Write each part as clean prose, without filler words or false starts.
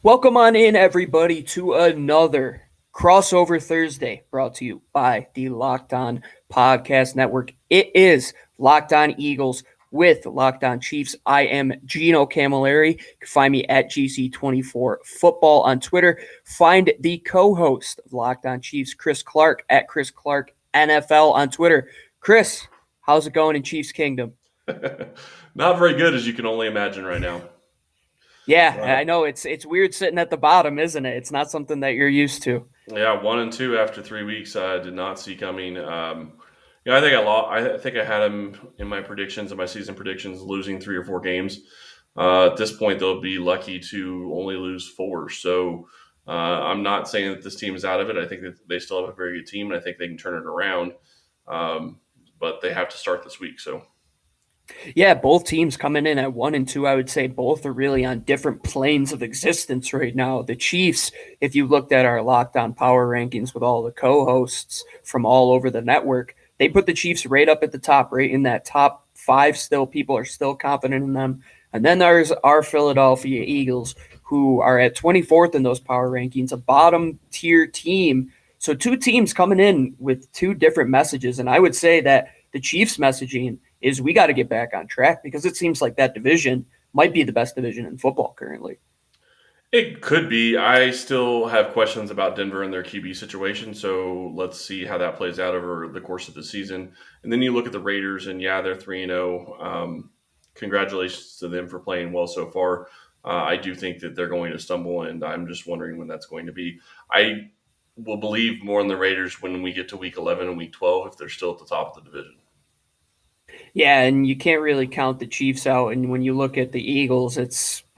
Welcome on in, everybody, to another crossover Thursday brought to you by the Locked On Podcast Network. It is Locked On Eagles with Locked On Chiefs. I am Gino Camilleri. You can find me at GC24 Football on Twitter. Find the co-host of Locked On Chiefs, Chris Clark, at Chris Clark NFL on Twitter. Chris, how's it going in Chiefs Kingdom? Not very good, as you can only imagine right now. Yeah, I know it's weird sitting at the bottom, isn't it? It's not something that you're used to. Yeah, 1-2 after 3 weeks. I did not see coming. I think I lost. I think I had him in my predictions, in my season predictions, losing 3 or 4 games. At this point, they'll be lucky to only lose 4. So I'm not saying that this team is out of it. I think that they still have a very good team, and I think they can turn it around. But they have to start this week. So. Yeah, both teams coming in at 1-2. I would say both are really on different planes of existence right now. The Chiefs, if you looked at our Locked On Power Rankings with all the co-hosts from all over the network, they put the Chiefs right up at the top, right in that top 5 still. People are still confident in them. And then there's our Philadelphia Eagles, who are at 24th in those power rankings, a bottom tier team. So 2 teams coming in with 2 different messages. And I would say that the Chiefs' messaging is we got to get back on track because it seems like that division might be the best division in football currently. It could be. I still have questions about Denver and their QB situation, so let's see how that plays out over the course of the season. And then you look at the Raiders, and yeah, they're 3-0. Congratulations to them for playing well so far. I do think that they're going to stumble, and I'm just wondering when that's going to be. I will believe more in the Raiders when we get to Week 11 and Week 12 if they're still at the top of the division. Yeah, and you can't really count the Chiefs out. And when you look at the Eagles,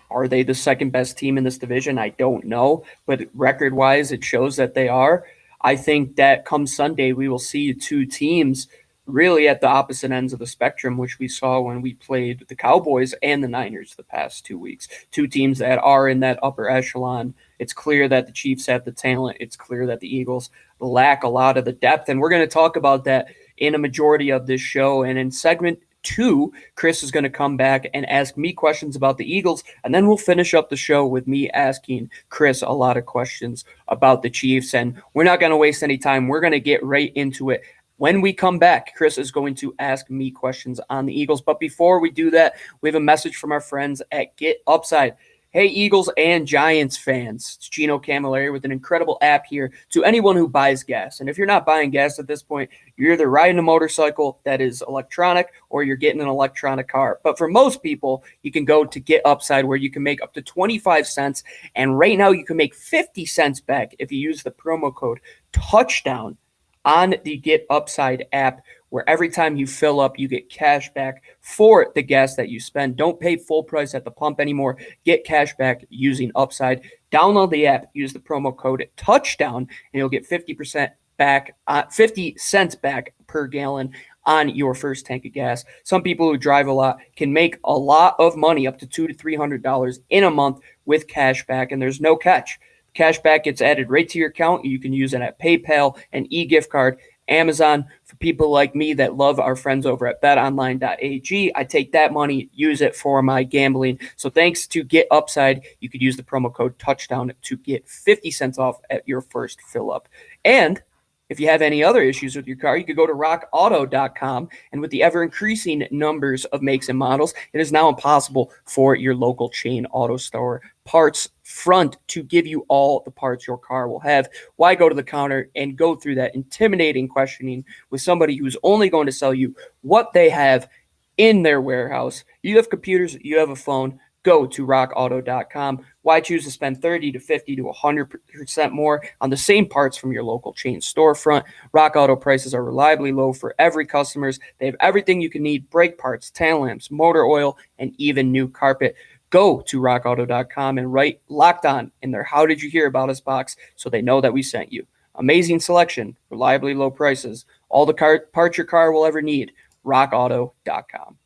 are they the second best team in this division? I don't know, but record-wise, it shows that they are. I think that come Sunday, we will see 2 teams really at the opposite ends of the spectrum, which we saw when we played the Cowboys and the Niners the past 2 weeks. 2 teams that are in that upper echelon. It's clear that the Chiefs have the talent. It's clear that the Eagles lack a lot of the depth, and we're going to talk about that in a majority of this show. And in segment 2, Chris is going to come back and ask me questions about the Eagles, and then we'll finish up the show with me asking Chris a lot of questions about the Chiefs. And we're not going to waste any time. We're going to get right into it. When we come back, Chris is going to ask me questions on the Eagles. But before we do that, we have a message from our friends at Get Upside. Hey, Eagles and Giants fans, it's Gino Camilleri with an incredible app here to anyone who buys gas. And if you're not buying gas at this point, you're either riding a motorcycle that is electronic or you're getting an electronic car. But for most people, you can go to Get Upside where you can make up to 25 cents. And right now you can make 50 cents back if you use the promo code TOUCHDOWN on the Get Upside app, where every time you fill up, you get cash back for the gas that you spend. Don't pay full price at the pump anymore. Get cash back using Upside. Download the app, use the promo code TOUCHDOWN, and you'll get 50% back, 50 cents back per gallon on your first tank of gas. Some people who drive a lot can make a lot of money, up to $200 to $300 in a month with cash back, and there's no catch. Cashback gets added right to your account. You can use it at PayPal, an e-gift card, Amazon. For people like me that love our friends over at BetOnline.ag, I take that money, use it for my gambling. So thanks to Get Upside, you could use the promo code TOUCHDOWN to get 50 cents off at your first fill up. And if you have any other issues with your car, you could go to rockauto.com. And with the ever-increasing numbers of makes and models, it is now impossible for your local chain auto store parts front to give you all the parts your car will have. Why go to the counter and go through that intimidating questioning with somebody who's only going to sell you what they have in their warehouse? You have computers, you have a phone. Go to rockauto.com. Why choose to spend 30 to 50 to 100% more on the same parts from your local chain storefront? Rock Auto prices are reliably low for every customers. They have everything you can need: brake parts, tail lamps, motor oil, and even new carpet. Go to rockauto.com and write "Locked On" in their "How did you hear about us" box so they know that we sent you. Amazing selection, reliably low prices, all the parts your car will ever need. rockauto.com.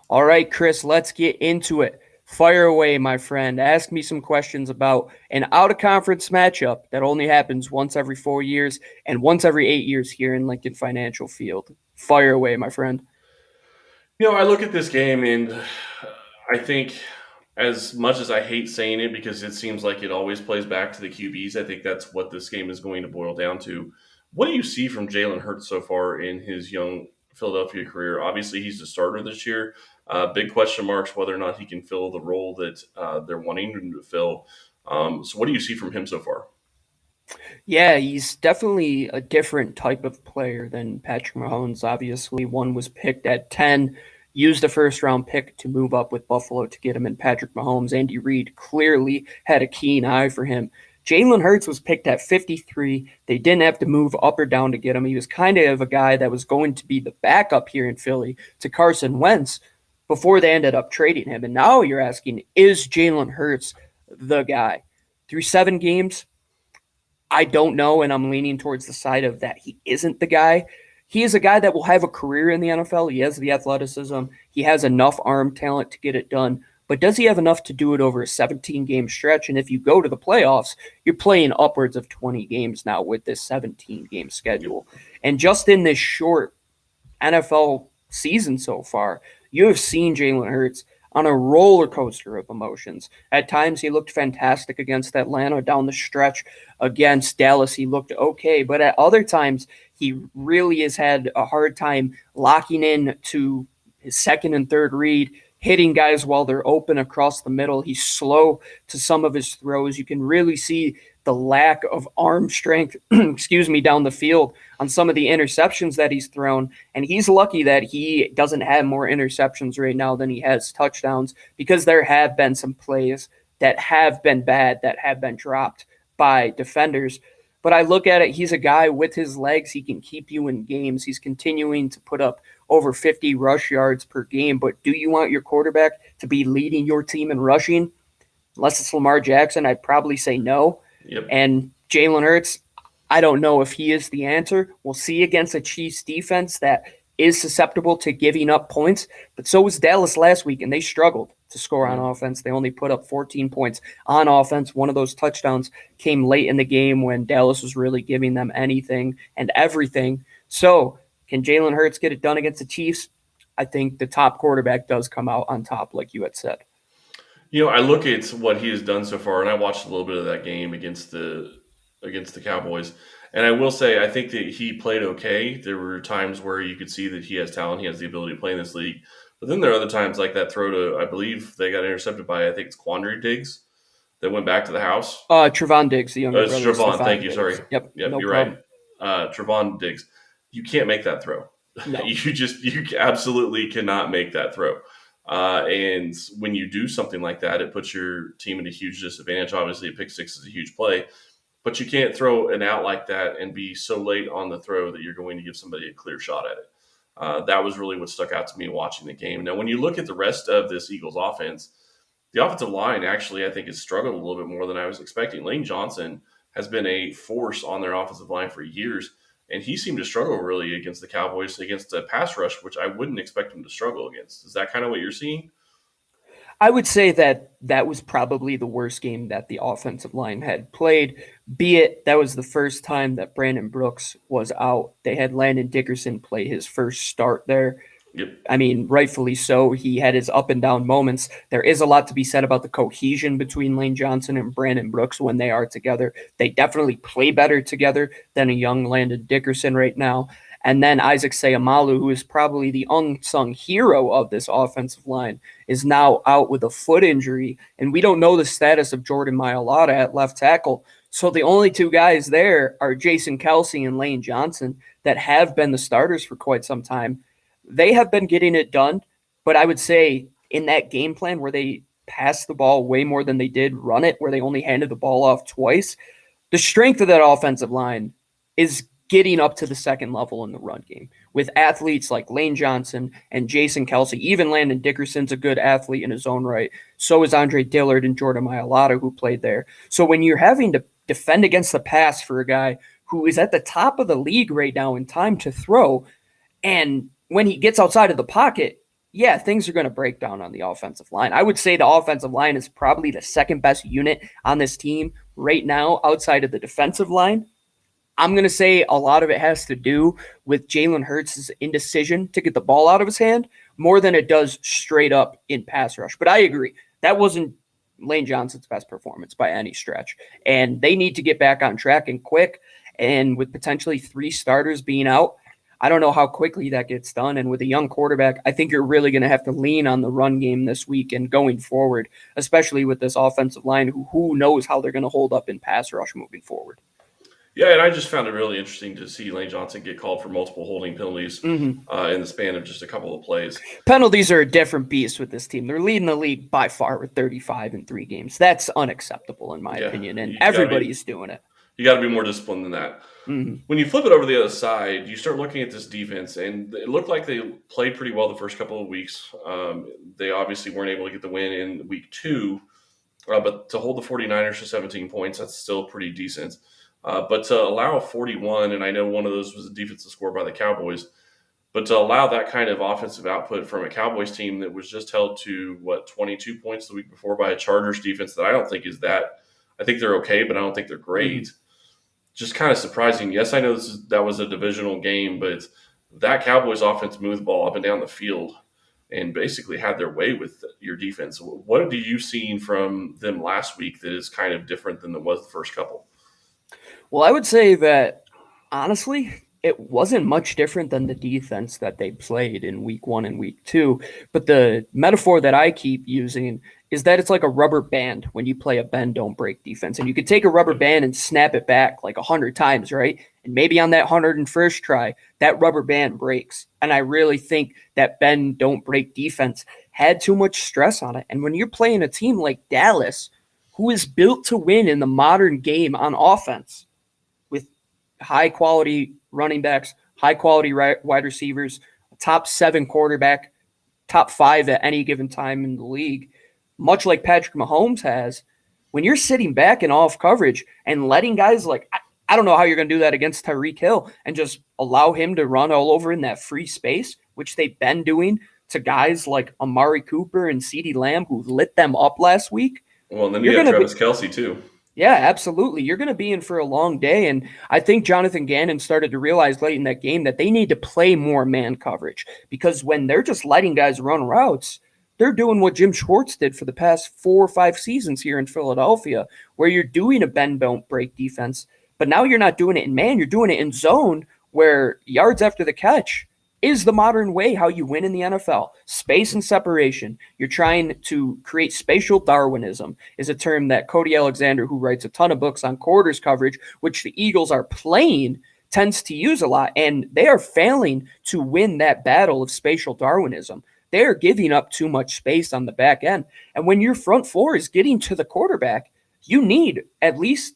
All right, Chris, let's get into it. Fire away, my friend. Ask me some questions about an out-of-conference matchup that only happens once every 4 years and once every 8 years here in Lincoln Financial Field. Fire away, my friend. I look at this game and I think As much as I hate saying it because it seems like it always plays back to the QBs, I think that's what this game is going to boil down to. What do you see from Jalen Hurts so far in his young Philadelphia career? Obviously, he's the starter this year. Big question marks whether or not he can fill the role that they're wanting him to fill. So, what do you see from him so far? Yeah, he's definitely a different type of player than Patrick Mahomes. Obviously, one was picked at 10, used a first round pick to move up with Buffalo to get him in Patrick Mahomes. Andy Reid clearly had a keen eye for him. Jalen Hurts was picked at 53. They didn't have to move up or down to get him. He was kind of a guy that was going to be the backup here in Philly to Carson Wentz before they ended up trading him. And now you're asking, is Jalen Hurts the guy? Through 7 games, I don't know, and I'm leaning towards the side of that he isn't the guy. He is a guy that will have a career in the NFL. He has the athleticism. He has enough arm talent to get it done. But does he have enough to do it over a 17-game stretch? And if you go to the playoffs, you're playing upwards of 20 games now with this 17-game schedule. And just in this short NFL season so far, you have seen Jalen Hurts on a roller coaster of emotions. At times, he looked fantastic against Atlanta. Down the stretch against Dallas, he looked okay. But at other times, he really has had a hard time locking in to his second and third read, hitting guys while they're open across the middle. He's slow to some of his throws. You can really see the lack of arm strength, down the field on some of the interceptions that he's thrown. And he's lucky that he doesn't have more interceptions right now than he has touchdowns, because there have been some plays that have been bad, that have been dropped by defenders. But I look at it, he's a guy with his legs. He can keep you in games. He's continuing to put up over 50 rush yards per game. But do you want your quarterback to be leading your team in rushing? Unless it's Lamar Jackson, I'd probably say no. Yep. And Jalen Hurts, I don't know if he is the answer. We'll see against a Chiefs defense that is susceptible to giving up points, but so was Dallas last week, and they struggled to score on offense. They only put up 14 points on offense. One of those touchdowns came late in the game when Dallas was really giving them anything and everything. So can Jalen Hurts get it done against the Chiefs? I think the top quarterback does come out on top, like you had said. I look at what he has done so far, and I watched a little bit of that game against the Cowboys, and I will say I think that he played okay. There were times where you could see that he has talent, he has the ability to play in this league, but then there are other times like that throw to, I believe they got intercepted by, I think it's Quandary Diggs, that went back to the house. Trevon Diggs, the younger It's brother. Trevon, thank you, Diggs. sorry. Yep, no you're problem. right. Trevon Diggs. You can't make that throw. No. You absolutely cannot make that throw. And when you do something like that, it puts your team at a huge disadvantage. Obviously, a pick six is a huge play, but you can't throw an out like that and be so late on the throw that you're going to give somebody a clear shot at it. That was really what stuck out to me watching the game. Now, when you look at the rest of this Eagles offense, the offensive line actually, I think, has struggled a little bit more than I was expecting. Lane Johnson has been a force on their offensive line for years, and he seemed to struggle really against the Cowboys, against a pass rush, which I wouldn't expect him to struggle against. Is that kind of what you're seeing? I would say that was probably the worst game that the offensive line had played, be it that was the first time that Brandon Brooks was out. They had Landon Dickerson play his first start there. Yep. I mean, rightfully so. He had his up and down moments. There is a lot to be said about the cohesion between Lane Johnson and Brandon Brooks when they are together. They definitely play better together than a young Landon Dickerson right now. And then Isaac Seumalo, who is probably the unsung hero of this offensive line, is now out with a foot injury. And we don't know the status of Jordan Mailata at left tackle. So the only two guys there are Jason Kelce and Lane Johnson that have been the starters for quite some time. They have been getting it done, but I would say in that game plan where they passed the ball way more than they did run it, where they only handed the ball off twice, the strength of that offensive line is getting up to the second level in the run game with athletes like Lane Johnson and Jason Kelce. Even Landon Dickerson's a good athlete in his own right. So is Andre Dillard and Jordan Mailata, who played there. So when you're having to defend against the pass for a guy who is at the top of the league right now in time to throw, and when he gets outside of the pocket, yeah, things are going to break down on the offensive line. I would say the offensive line is probably the second best unit on this team right now outside of the defensive line. I'm going to say a lot of it has to do with Jalen Hurts' indecision to get the ball out of his hand more than it does straight up in pass rush. But I agree. that wasn't Lane Johnson's best performance by any stretch. And they need to get back on track and quick. And with potentially 3 starters being out, I don't know how quickly that gets done. And with a young quarterback, I think you're really going to have to lean on the run game this week and going forward, especially with this offensive line, who knows how they're going to hold up in pass rush moving forward. Yeah, and I just found it really interesting to see Lane Johnson get called for multiple holding penalties in the span of just a couple of plays. Penalties are a different beast with this team. They're leading the league by far with 35 in 3 games. That's unacceptable in my opinion, and everybody's doing it. You got to be more disciplined than that. When you flip it over to the other side, you start looking at this defense, and it looked like they played pretty well the first couple of weeks. They obviously weren't able to get the win in week 2, but to hold the 49ers to 17 points, that's still pretty decent. But to allow a 41, and I know one of those was a defensive score by the Cowboys, but to allow that kind of offensive output from a Cowboys team that was just held to, 22 points the week before by a Chargers defense that I don't think is that. I think they're okay, but I don't think they're great. Just kind of surprising. Yes, I know that was a divisional game, but that Cowboys offense moved the ball up and down the field and basically had their way with your defense. What have you seen from them last week that is kind of different than it was the first couple? Well, I would say that, honestly, it wasn't much different than the defense that they played in week 1 and week 2. But the metaphor that I keep using is that it's like a rubber band when you play a bend, don't break defense. And you could take a rubber band and snap it back like 100 times, right? And maybe on that 101st try, that rubber band breaks. And I really think that bend, don't break defense had too much stress on it. And when you're playing a team like Dallas, who is built to win in the modern game on offense, high-quality running backs, high-quality wide receivers, top 7 quarterback, top 5 at any given time in the league, much like Patrick Mahomes has, when you're sitting back and off coverage and letting guys like, I don't know how you're going to do that against Tyreek Hill and just allow him to run all over in that free space, which they've been doing to guys like Amari Cooper and CeeDee Lamb who lit them up last week. Well, and then you have Travis Kelce too. Yeah, absolutely. You're going to be in for a long day. And I think Jonathan Gannon started to realize late in that game that they need to play more man coverage because when they're just letting guys run routes, they're doing what Jim Schwartz did for the past 4 or 5 seasons here in Philadelphia, where you're doing a bend, don't break defense. But now you're not doing it in man. You're doing it in zone where yards after the catch is the modern way how you win in the NFL. Space and separation. You're trying to create spatial Darwinism is a term that Cody Alexander, who writes a ton of books on quarters coverage, which the Eagles are playing, tends to use a lot. And they are failing to win that battle of spatial Darwinism. They are giving up too much space on the back end. And when your front four is getting to the quarterback, you need at least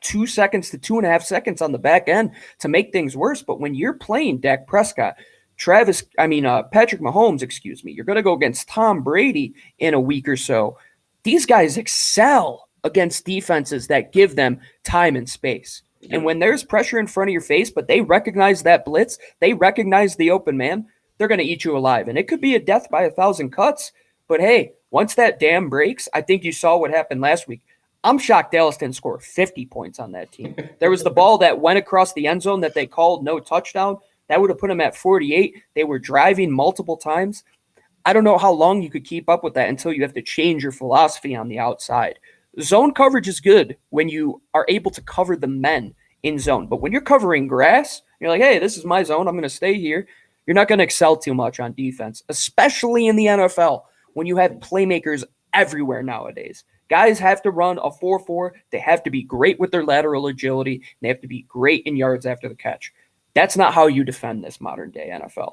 2 seconds to 2.5 seconds on the back end to make things worse. But when you're playing Dak Prescott, Patrick Mahomes, you're going to go against Tom Brady in a week or so. These guys excel against defenses that give them time and space. And when there's pressure in front of your face, but they recognize that blitz, they recognize the open man, they're going to eat you alive. And it could be a death by 1,000 cuts. But hey, once that dam breaks, I think you saw what happened last week. I'm shocked Dallas didn't score 50 points on that team. There was the ball that went across the end zone that they called no touchdown. That would have put them at 48. They were driving multiple times. I don't know how long you could keep up with that until you have to change your philosophy on the outside. Zone coverage is good when you are able to cover the men in zone. But when you're covering grass, you're like, hey, this is my zone. I'm going to stay here. You're not going to excel too much on defense, especially in the NFL when you have playmakers everywhere nowadays. Guys have to run a 4-4. They have to be great with their lateral agility. And they have to be great in yards after the catch. That's not how you defend this modern day NFL.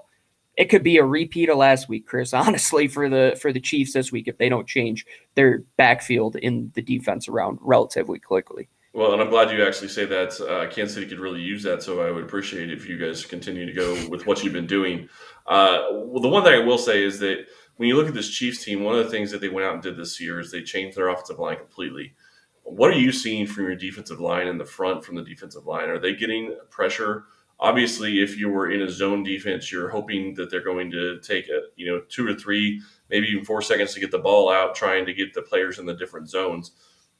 It could be a repeat of last week, Chris, honestly, for the Chiefs this week if they don't change their backfield in the defense around relatively quickly. Well, and I'm glad you actually say that. Kansas City could really use that, so I would appreciate it if you guys continue to go with what you've been doing. Well, the one thing I will say is that when you look at this Chiefs team, one of the things that they went out and did this year is they changed their offensive line completely. What are you seeing from your defensive line in the front from the defensive line? Are they getting pressure? Obviously, if you were in a zone defense, you're hoping that they're going to take 2 or 3, maybe even 4 seconds to get the ball out, trying to get the players in the different zones.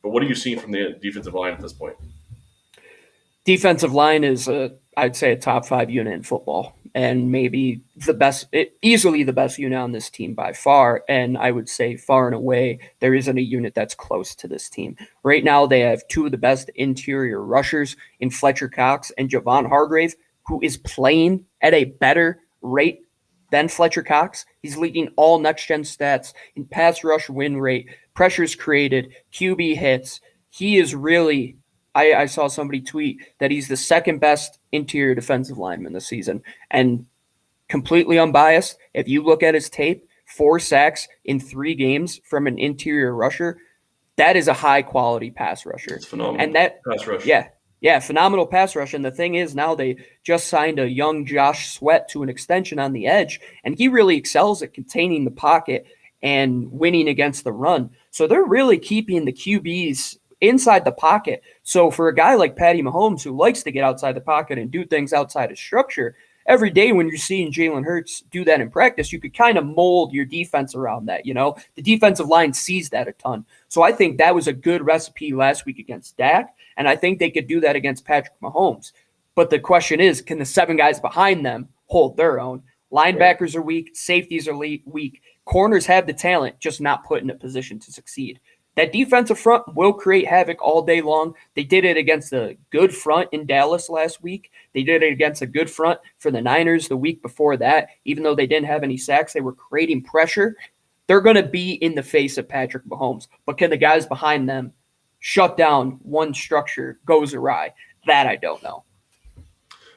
But what are you seeing from the defensive line at this point? Defensive line is, I'd say, a top 5 unit in football. and maybe easily the best unit on this team by far. And I would say far and away, there isn't a unit that's close to this team. Right now, they have two of the best interior rushers in Fletcher Cox and Javon Hargrave, who is playing at a better rate than Fletcher Cox. He's leading all next-gen stats in pass rush win rate, pressures created, QB hits. He is really I saw somebody tweet that he's the second best interior defensive lineman this season. And completely unbiased, if you look at his tape, 4 sacks in 3 games from an interior rusher, that is a high quality pass rusher. It's phenomenal. And that pass rush. Yeah, phenomenal pass rush. And the thing is, now they just signed a young Josh Sweat to an extension on the edge, and he really excels at containing the pocket and winning against the run. So they're really keeping the QBs inside the pocket. So for a guy like Patty Mahomes, who likes to get outside the pocket and do things outside of structure, every day when you're seeing Jalen Hurts do that in practice, you could kind of mold your defense around that. The defensive line sees that a ton. So I think that was a good recipe last week against Dak, and I think they could do that against Patrick Mahomes. But the question is, can the 7 guys behind them hold their own? Linebackers are weak. Safeties are weak. Corners have the talent, just not put in a position to succeed. That defensive front will create havoc all day long. They did it against a good front in Dallas last week. They did it against a good front for the Niners the week before that. Even though they didn't have any sacks, they were creating pressure. They're going to be in the face of Patrick Mahomes. But can the guys behind them shut down one structure goes awry? That I don't know.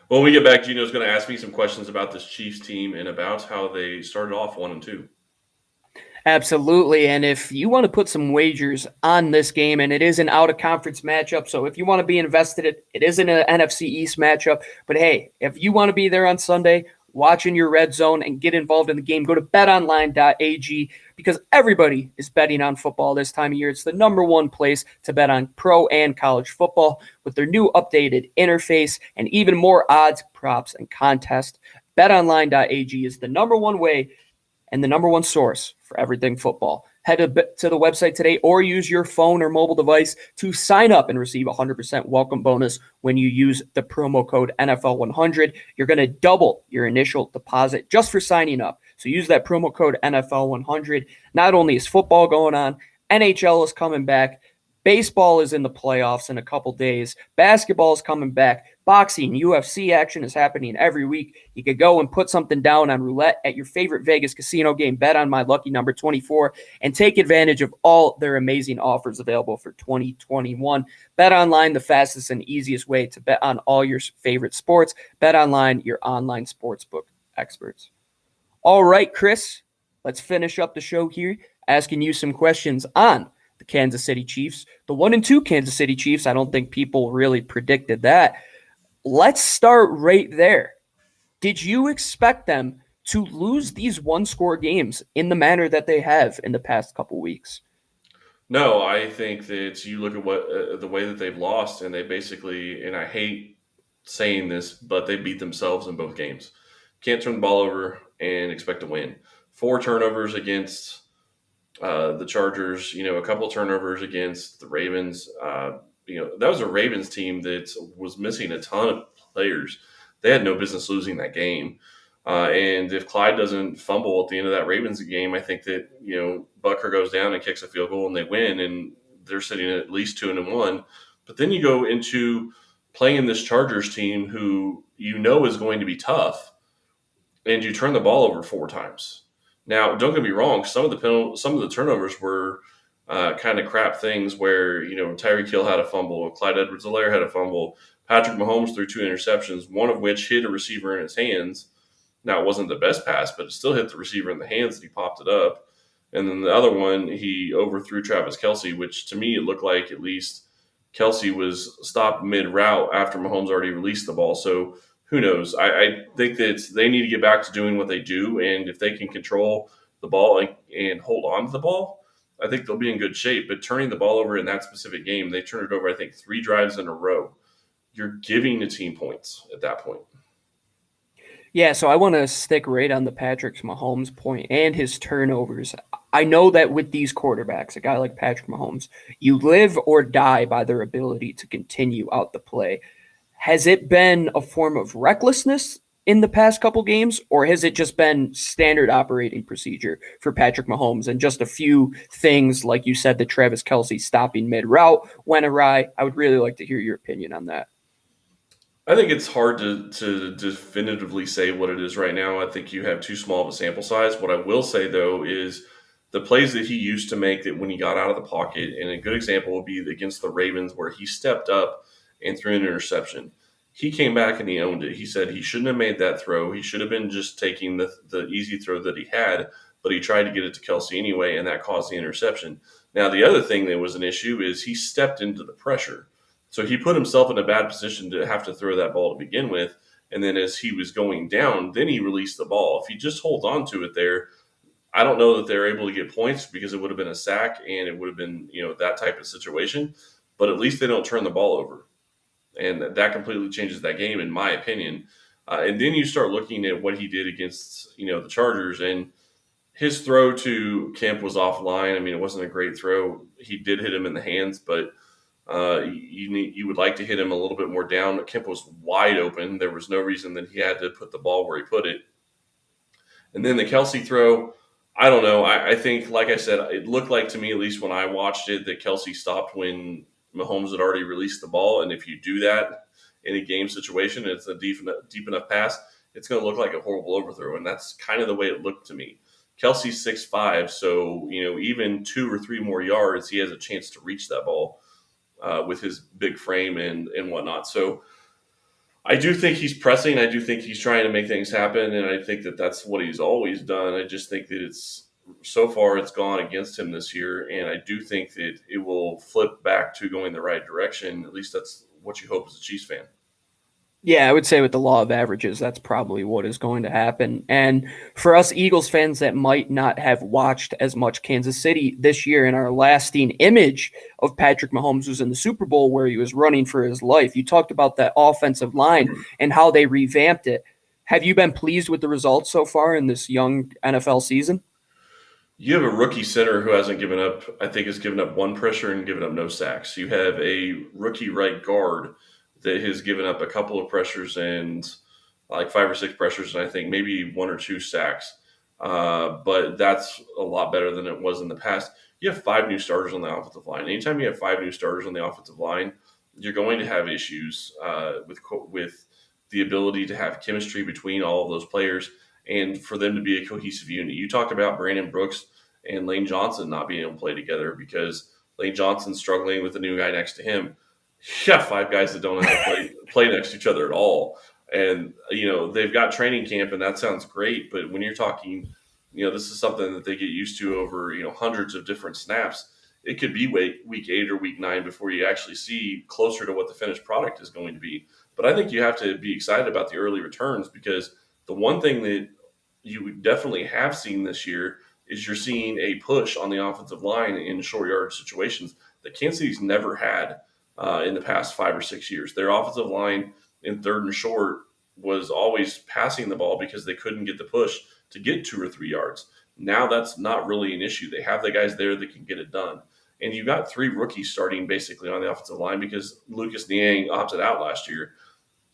When we get back, Gino's going to ask me some questions about this Chiefs team and about how they started off 1-2. Absolutely. And if you want to put some wagers on this game, and it is an out-of-conference matchup, so if you want to be invested, it isn't an NFC East matchup. But hey, if you want to be there on Sunday, watching your red zone and get involved in the game, go to betonline.ag because everybody is betting on football this time of year. It's the number one place to bet on pro and college football with their new updated interface and even more odds, props, and contests. Betonline.ag is the number one way and the number one source for everything football. Head to the website today or use your phone or mobile device to sign up and receive a 100% welcome bonus when you use the promo code NFL100. You're going to double your initial deposit just for signing up. So use that promo code NFL100. Not only is football going on, NHL is coming back. Baseball is in the playoffs in a couple days. Basketball is coming back. Boxing, UFC action is happening every week. You could go and put something down on roulette at your favorite Vegas casino game. Bet on my lucky number 24 and take advantage of all their amazing offers available for 2021. Bet online, the fastest and easiest way to bet on all your favorite sports. Bet online, your online sportsbook experts. All right, Chris, let's finish up the show here asking you some questions on the Kansas City Chiefs. The 1-2 Kansas City Chiefs, I don't think people really predicted that. Let's start right there. Did you expect them to lose these one-score games in the manner that they have in the past couple weeks? No, I think that you look at what the way that they've lost, and they basically, and I hate saying this, but they beat themselves in both games. Can't turn the ball over and expect to win. 4 turnovers against the Chargers, a couple of turnovers against the Ravens. That was a Ravens team that was missing a ton of players. They had no business losing that game. And if Clyde doesn't fumble at the end of that Ravens game, I think that, Butker goes down and kicks a field goal and they win, and they're sitting at least 2-1. But then you go into playing this Chargers team who is going to be tough, and you turn the ball over 4 times. Now, don't get me wrong. Some of the turnovers were kind of crap things where, Tyreek Hill had a fumble, Clyde Edwards-Helaire had a fumble, Patrick Mahomes threw 2 interceptions, one of which hit a receiver in his hands. Now, it wasn't the best pass, but it still hit the receiver in the hands and he popped it up. And then the other one, he overthrew Travis Kelce, which to me it looked like at least Kelce was stopped mid-route after Mahomes already released the ball. So who knows? I think that they need to get back to doing what they do, and if they can control the ball and hold on to the ball, I think they'll be in good shape. But turning the ball over in that specific game, they turned it over, I think, 3 drives in a row. You're giving the team points at that point. Yeah, so I want to stick right on the Patrick Mahomes point and his turnovers. I know that with these quarterbacks, a guy like Patrick Mahomes, you live or die by their ability to continue out the play. Has it been a form of recklessness in the past couple games, or has it just been standard operating procedure for Patrick Mahomes and just a few things, like you said, the Travis Kelce stopping mid route went awry? I would really like to hear your opinion on that. I think it's hard to definitively say what it is right now. I think you have too small of a sample size. What I will say though is the plays that he used to make that when he got out of the pocket, and a good example would be against the Ravens where he stepped up and threw an interception. He came back and he owned it. He said he shouldn't have made that throw. He should have been just taking the easy throw that he had, but he tried to get it to Kelce anyway, and that caused the interception. Now, the other thing that was an issue is he stepped into the pressure. So he put himself in a bad position to have to throw that ball to begin with. And then as he was going down, then he released the ball. If he just holds on to it there, I don't know that they're able to get points because it would have been a sack and it would have been, that type of situation. But at least they don't turn the ball over. And that completely changes that game, in my opinion. And then you start looking at what he did against, the Chargers. And his throw to Kemp was offline. I mean, it wasn't a great throw. He did hit him in the hands, but you would like to hit him a little bit more down. Kemp was wide open. There was no reason that he had to put the ball where he put it. And then the Kelce throw, I don't know. I think, like I said, it looked like to me, at least when I watched it, that Kelce stopped when Mahomes had already released the ball. And if you do that in a game situation, and it's a deep enough pass, it's going to look like a horrible overthrow. And that's kind of the way it looked to me. Kelce's 6'5", so even 2 or 3 more yards, he has a chance to reach that ball with his big frame and whatnot. So I do think he's pressing. I do think he's trying to make things happen, and I think that that's what he's always done. I just think that so far it's gone against him this year, and I do think that it will flip back to going the right direction. At least that's what you hope as a Chiefs fan. Yeah, I would say with the law of averages, that's probably what is going to happen. And for us Eagles fans that might not have watched as much Kansas City this year, and our lasting image of Patrick Mahomes was in the Super Bowl where he was running for his life. You talked about that offensive line and how they revamped it. Have you been pleased with the results so far in this young NFL season? You have a rookie center who hasn't given up, I think has given up 1 pressure and given up no sacks. You have a rookie right guard that has given up a couple of pressures and like 5 or 6 pressures, and I think maybe 1 or 2 sacks. But that's a lot better than it was in the past. You have 5 new starters on the offensive line. Anytime you have 5 new starters on the offensive line, you're going to have issues with the ability to have chemistry between all of those players and for them to be a cohesive unit. You talked about Brandon Brooks and Lane Johnson not being able to play together because Lane Johnson's struggling with the new guy next to him. Yeah, 5 guys that don't have to play next to each other at all. And, they've got training camp, and that sounds great. But when you're talking, this is something that they get used to over, hundreds of different snaps. It could be week 8 or week 9 before you actually see closer to what the finished product is going to be. But I think you have to be excited about the early returns because the one thing that you definitely have seen this year is you're seeing a push on the offensive line in short yardage situations that Kansas City's never had in the past 5 or 6 years. Their offensive line in 3rd and short was always passing the ball because they couldn't get the push to get 2 or 3 yards. Now that's not really an issue. They have the guys there that can get it done. And you got 3 rookies starting basically on the offensive line because Lucas Niang opted out last year.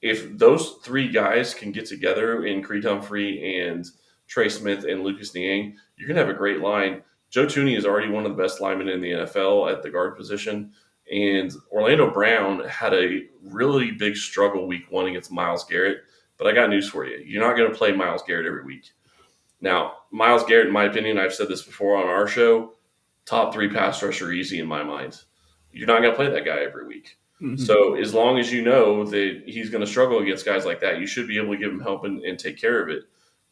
If those 3 guys can get together in Creed Humphrey and Trey Smith and Lucas Niang, you're going to have a great line. Joe Thuney is already one of the best linemen in the NFL at the guard position. And Orlando Brown had a really big struggle week 1 against Myles Garrett. But I got news for you. You're not going to play Myles Garrett every week. Now, Myles Garrett, in my opinion, I've said this before on our show, top 3 pass rusher easy in my mind. You're not going to play that guy every week. Mm-hmm. So as long as you know that he's going to struggle against guys like that, you should be able to give him help and take care of it.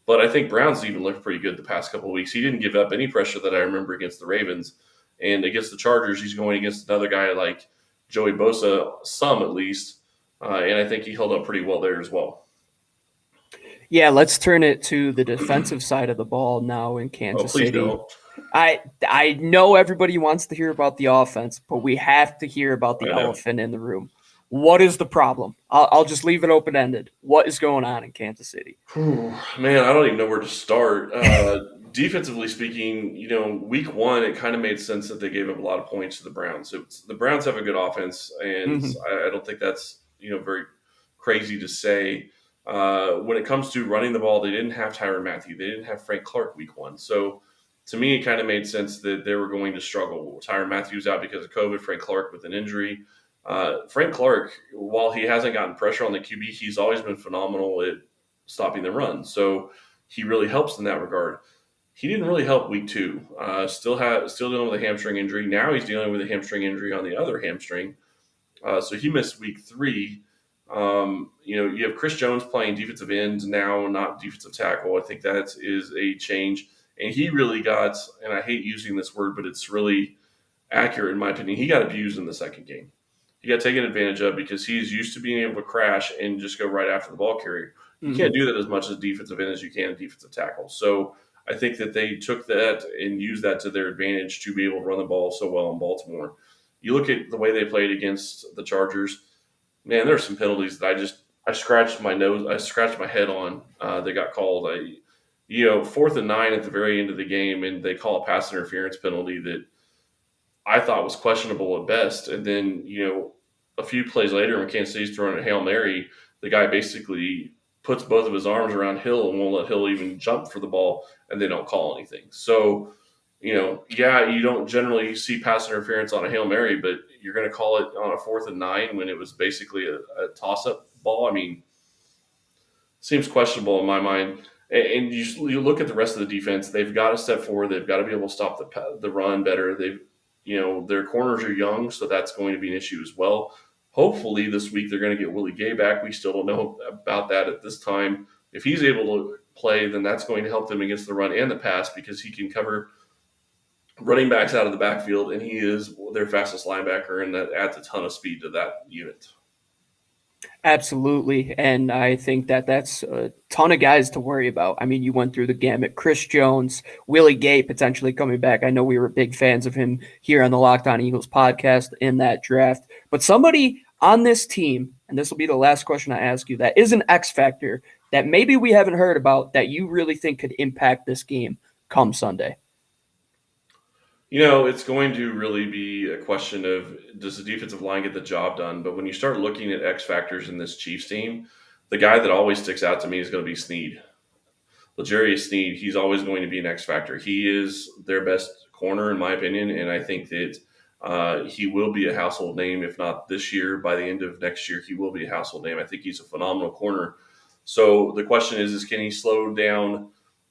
But I think Brown's even looked pretty good the past couple of weeks. He didn't give up any pressure that I remember against the Ravens. And against the Chargers, he's going against another guy like Joey Bosa, some at least. And I think he held up pretty well there as well. Yeah, let's turn it to the defensive side of the ball now in Kansas City. Don't. I know everybody wants to hear about the offense, but we have to hear about the elephant in the room. What is the problem? I'll just leave it open-ended. What is going on in Kansas City? Man, I don't even know where to start. Defensively speaking, week 1, it kind of made sense that they gave up a lot of points to the Browns. The Browns have a good offense, and I don't think that's, very crazy to say. When it comes to running the ball, they didn't have Tyrann Mathieu. They didn't have Frank Clark week 1. So to me, it kind of made sense that they were going to struggle. Tyrann Mathieu's out because of COVID, Frank Clark with an injury. Frank Clark, while he hasn't gotten pressure on the QB, he's always been phenomenal at stopping the run. So he really helps in that regard. He didn't really help week 2. Still dealing with a hamstring injury. Now he's dealing with a hamstring injury on the other hamstring. So he missed week 3. You have Chris Jones playing defensive end now, not defensive tackle. I think that is a change. And he really got, and I hate using this word, but it's really accurate in my opinion, he got abused in the second game. He got taken advantage of because he's used to being able to crash and just go right after the ball carrier. You can't do that as much as defensive end as you can a defensive tackle. So I think that they took that and used that to their advantage to be able to run the ball so well in Baltimore. You look at the way they played against the Chargers, man, there are some penalties that I scratched my head on. They got called. 4th and 9 at the very end of the game, and they call a pass interference penalty that I thought was questionable at best. And then, a few plays later, when Kansas City's throwing a Hail Mary, the guy basically puts both of his arms around Hill and won't let Hill even jump for the ball, and they don't call anything. So, you don't generally see pass interference on a Hail Mary, but you're going to call it on a 4th and 9 when it was basically a toss-up ball. I mean, seems questionable in my mind. And you look at the rest of the defense; they've got to step forward. They've got to be able to stop the run better. Their corners are young, so that's going to be an issue as well. Hopefully, this week they're going to get Willie Gay back. We still don't know about that at this time. If he's able to play, then that's going to help them against the run and the pass because he can cover running backs out of the backfield, and he is their fastest linebacker, and that adds a ton of speed to that unit. Absolutely. And I think that's a ton of guys to worry about. I mean, you went through the gamut. Chris Jones, Willie Gay potentially coming back. I know we were big fans of him here on the Locked On Eagles podcast in that draft. But somebody on this team, and this will be the last question I ask you, that is an X factor that maybe we haven't heard about that you really think could impact this game come Sunday. It's going to really be a question of, does the defensive line get the job done? But when you start looking at X factors in this Chiefs team, the guy that always sticks out to me is going to be Sneed. L'Jarius Sneed, he's always going to be an X factor. He is their best corner, in my opinion, and I think that he will be a household name, if not this year. By the end of next year, he will be a household name. I think he's a phenomenal corner. So the question is can he slow down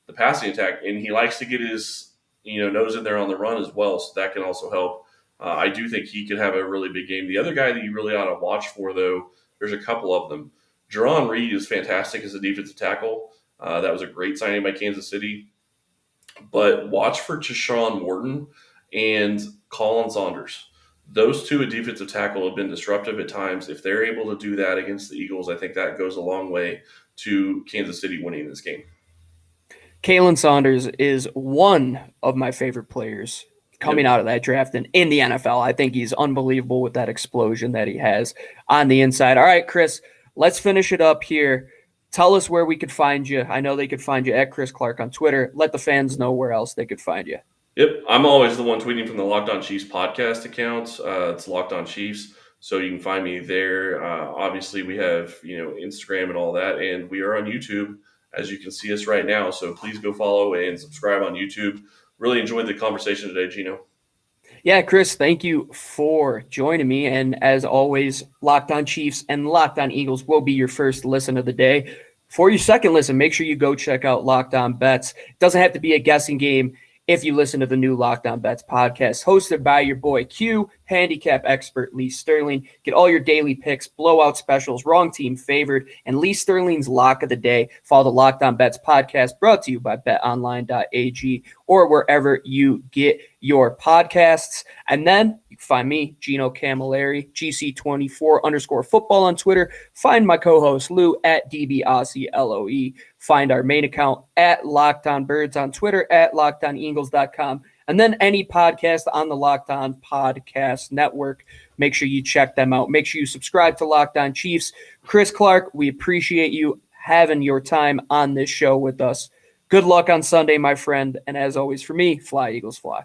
the passing attack? And he likes to get his nose in there on the run as well, so that can also help. I do think he could have a really big game. The other guy that you really ought to watch for, though, there's a couple of them. Jerron Reed is fantastic as a defensive tackle. That was a great signing by Kansas City. But watch for Deshaun Morton and Colin Saunders. Those two at defensive tackle have been disruptive at times. If they're able to do that against the Eagles, I think that goes a long way to Kansas City winning this game. Kalen Saunders is one of my favorite players coming out of that draft and in the NFL. I think he's unbelievable with that explosion that he has on the inside. All right, Chris, let's finish it up here. Tell us where we could find you. I know they could find you at Chris Clark on Twitter. Let the fans know where else they could find you. Yep, I'm always the one tweeting from the Locked On Chiefs podcast account. It's Locked On Chiefs, so you can find me there. Obviously, we have Instagram and all that, and we are on YouTube, as you can see us right now. So please go follow and subscribe on YouTube. Really enjoyed the conversation today, Gino. Yeah, Chris, thank you for joining me. And as always, Locked On Chiefs and Locked On Eagles will be your first listen of the day. For your second listen, make sure you go check out Locked On Bets. It doesn't have to be a guessing game if you listen to the new Locked On Bets podcast, hosted by your boy Q, handicap expert Lee Sterling. Get all your daily picks, blowout specials, wrong team favored, and Lee Sterling's lock of the day. Follow the Locked On Bets podcast, brought to you by BetOnline.ag or wherever you get your podcasts. And then you can find me, Gino Camilleri, GC24_football on Twitter. Find my co-host Lou at DBAussieLOE. Find our main account at Locked On Birds on Twitter, at LockedOnEagles.com. And then any podcast on the Locked On Podcast Network. Make sure you check them out. Make sure you subscribe to Locked On Chiefs. Chris Clark, we appreciate you having your time on this show with us. Good luck on Sunday, my friend. And as always, for me, fly, Eagles, fly.